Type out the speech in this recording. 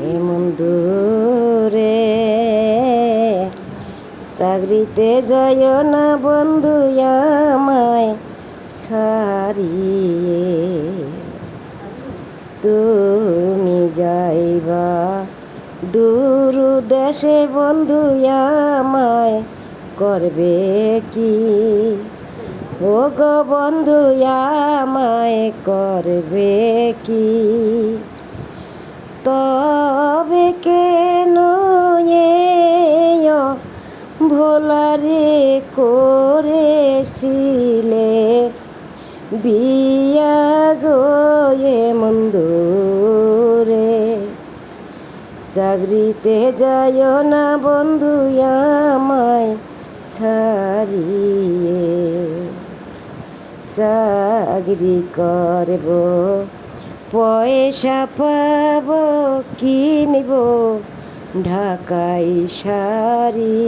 এমন দূরে চাকরিতে যায় না বন্ধু আমায় ছাড়িয়ে, তুমি যাইবা দূর দেশে বন্ধু আমায় করবে কি, ও গো বন্ধু আমায় করবে কি। তবে কেন ভোলারে করেছিলে বিয়া গো এমন দূরে, চাকরিতে যায় না বন্ধু আমায় ছাড়িয়ে। চাকরি করব পয়সা পাব কিনব ঢাকাই শাড়ি,